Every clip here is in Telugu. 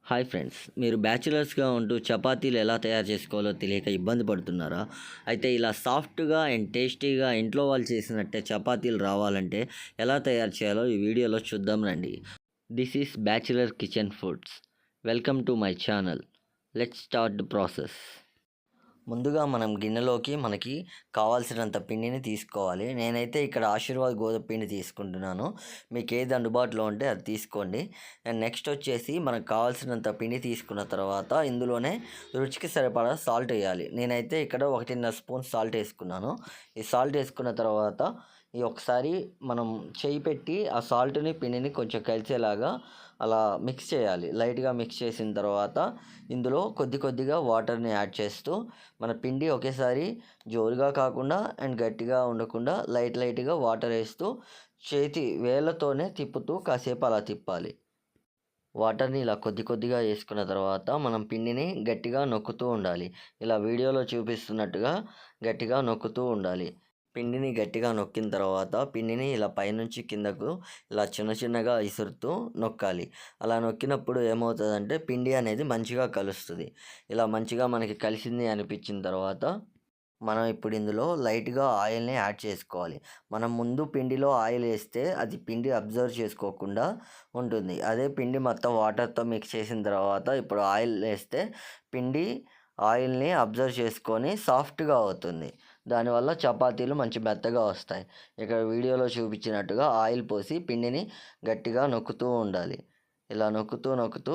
హాయ్ ఫ్రెండ్స్, మీరు బ్యాచిలర్స్గా ఉంటూ చపాతీలు ఎలా తయారు చేసుకోవాలో తెలియక ఇబ్బంది పడుతున్నారా? అయితే ఇలా సాఫ్ట్గా అండ్ టేస్టీగా ఇంట్లో వాళ్ళు చేసినట్టే చపాతీలు రావాలంటే ఎలా తయారు చేయాలో ఈ వీడియోలో చూద్దాం రండి. This is bachelor kitchen foods. Welcome to my channel. Let's start the process. ముందుగా మనం గిన్నెలోకి మనకి కావాల్సినంత పిండిని తీసుకోవాలి. నేనైతే ఇక్కడ ఆశీర్వాద్ గోధుమ పిండి తీసుకుంటున్నాను. మీకు ఏది అందుబాటులో ఉంటే అది తీసుకోండి. అండ్ నెక్స్ట్ వచ్చేసి మనకు కావాల్సినంత పిండి తీసుకున్న తర్వాత ఇందులోనే రుచికి సరిపడా సాల్ట్ వేయాలి. నేనైతే ఇక్కడ 1.5 స్పూన్ సాల్ట్ వేసుకున్నాను. ఈ సాల్ట్ వేసుకున్న తర్వాత ఈ ఒకసారి మనం చేయి పెట్టి ఆ సాల్ట్ని పిండిని కొంచెం కలిసేలాగా అలా మిక్స్ చేయాలి. లైట్గా మిక్స్ చేసిన తర్వాత ఇందులో కొద్దిగా వాటర్ని యాడ్ చేస్తూ మన పిండి ఒకేసారి జోరుగా కాకుండా అండ్ గట్టిగా ఉండకుండా లైట్గా వాటర్ వేస్తూ చేతి వేళ్ళతోనే తిప్పుతూ కాసేపు అలా తిప్పాలి. వాటర్ని ఇలా కొద్దిగా వేసుకున్న తర్వాత మనం పిండిని గట్టిగా నొక్కుతూ ఉండాలి. ఇలా వీడియోలో చూపిస్తున్నట్టుగా గట్టిగా నొక్కుతూ ఉండాలి. పిండిని గట్టిగా నొక్కిన తర్వాత పిండిని ఇలా పైనుంచి కిందకు ఇలా చిన్నగా ఇసురుతూ నొక్కాలి. అలా నొక్కినప్పుడు ఏమవుతుందంటే పిండి అనేది మంచిగా కలుస్తుంది. ఇలా మంచిగా మనకి కలిసింది అనిపించిన తర్వాత మనం ఇప్పుడు ఇందులో లైట్గా ఆయిల్ని యాడ్ చేసుకోవాలి. మనం ముందు పిండిలో ఆయిల్ వేస్తే అది పిండి అబ్జర్వ్ చేసుకోకుండా ఉంటుంది. అదే పిండి మొత్తం వాటర్తో మిక్స్ చేసిన తర్వాత ఇప్పుడు ఆయిల్ వేస్తే పిండి ఆయిల్ని అబ్జర్వ్ చేసుకొని సాఫ్ట్గా అవుతుంది. దానివల్ల చపాతీలు మంచి మెత్తగా వస్తాయి. ఇక్కడ వీడియోలో చూపించినట్టుగా ఆయిల్ పోసి పిండిని గట్టిగా నొక్కుతూ ఉండాలి. ఇలా నొక్కుతూ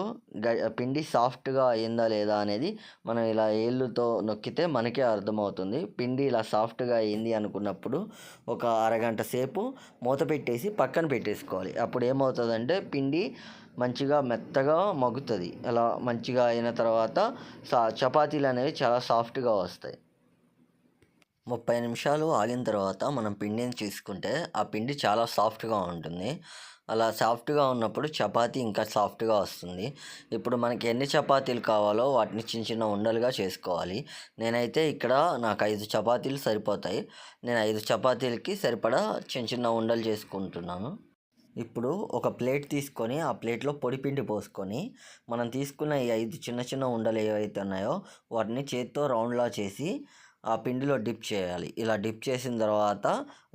పిండి సాఫ్ట్గా అయిందా లేదా అనేది మనం ఇలా ఏళ్ళుతో నొక్కితే మనకే అర్థమవుతుంది. పిండి ఇలా సాఫ్ట్గా అయింది అనుకున్నప్పుడు ఒక అరగంట సేపు మూత పెట్టేసి పక్కన పెట్టేసుకోవాలి. అప్పుడు ఏమవుతుందంటే పిండి మంచిగా మెత్తగా మగ్గుతుంది. అలా మంచిగా అయిన తర్వాత చపాతీలు అనేవి చాలా సాఫ్ట్గా వస్తాయి. 30 నిమిషాలు ఆగిన తర్వాత మనం పిండిని తీసుకుంటే ఆ పిండి చాలా సాఫ్ట్గా ఉంటుంది. అలా సాఫ్ట్గా ఉన్నప్పుడు చపాతీ ఇంకా సాఫ్ట్గా వస్తుంది. ఇప్పుడు మనకి ఎన్ని చపాతీలు కావాలో వాటిని చిన్న ఉండలుగా చేసుకోవాలి. నేనైతే ఇక్కడ నాకు 5 చపాతీలు సరిపోతాయి. నేను 5 చపాతీలకి సరిపడా చిన్న ఉండలు చేసుకుంటున్నాను. ఇప్పుడు ఒక ప్లేట్ తీసుకొని ఆ ప్లేట్లో పొడిపిండి పోసుకొని మనం తీసుకున్న ఈ 5 చిన్న ఉండలు ఏవైతే ఉన్నాయో వాటిని చేత్తో రౌండ్లా చేసి ఆ పిండిలో డిప్ చేయాలి. ఇలా డిప్ చేసిన తర్వాత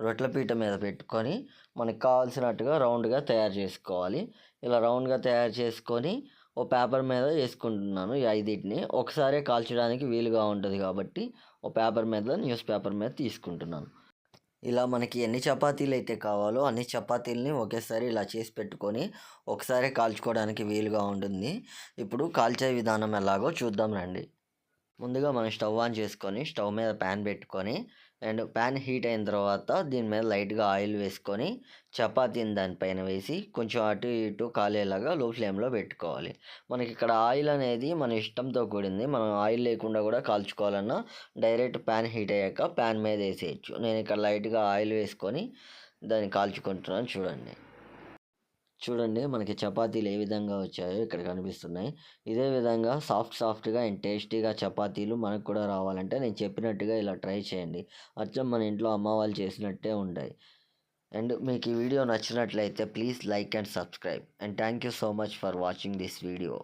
రొట్టెల పీట మీద పెట్టుకొని మనకు కావాల్సినట్టుగా రౌండ్గా తయారు చేసుకోవాలి. ఇలా రౌండ్గా తయారు చేసుకొని ఓ పేపర్ మీద వేసుకుంటున్నాను. ఈ 5టిని ఒకసారే కాల్చడానికి వీలుగా ఉంటుంది కాబట్టి ఓ పేపర్ మీద న్యూస్ పేపర్ మీద తీసుకుంటున్నాను. ఇలా మనకి ఎన్ని చపాతీలు అయితే కావాలో అన్ని చపాతీలని ఒకేసారి ఇలా చేసి పెట్టుకొని ఒకసారి కాల్చుకోవడానికి వీలుగా ఉంటుంది. ఇప్పుడు కాల్చే విధానం ఎలాగో చూద్దాం రండి. ముందుగా మనం స్టవ్ ఆన్ చేసుకొని స్టవ్ మీద ప్యాన్ పెట్టుకొని అండ్ ప్యాన్ హీట్ అయిన తర్వాత దీని మీద లైట్గా ఆయిల్ వేసుకొని చపాతీని దానిపైన వేసి కొంచెం అటు ఇటు కాలేలాగా లో ఫ్లేమ్లో పెట్టుకోవాలి. మనకి ఇక్కడ ఆయిల్ అనేది మన ఇష్టంతో కూడింది. మనం ఆయిల్ లేకుండా కూడా కాల్చుకోవాలన్నా డైరెక్ట్ ప్యాన్ హీట్ అయ్యాక ప్యాన్ మీద వేసేయచ్చు. నేను ఇక్కడ లైట్గా ఆయిల్ వేసుకొని దాన్ని కాల్చుకుంటున్నాను. చూడండి మనకి చపాతీలు ఏ విధంగా వచ్చాయో ఇక్కడ కనిపిస్తున్నాయి. ఇదే విధంగా సాఫ్ట్గా అండ్ టేస్టీగా చపాతీలు మనకు కూడా రావాలంటే నేను చెప్పినట్టుగా ఇలా ట్రై చేయండి. అచ్చం మన ఇంట్లో అమ్మ వాళ్ళు చేసినట్టే ఉంటాయి. అండ్ మీకు ఈ వీడియో నచ్చినట్లయితే please like and subscribe. And thank you so much for watching this video.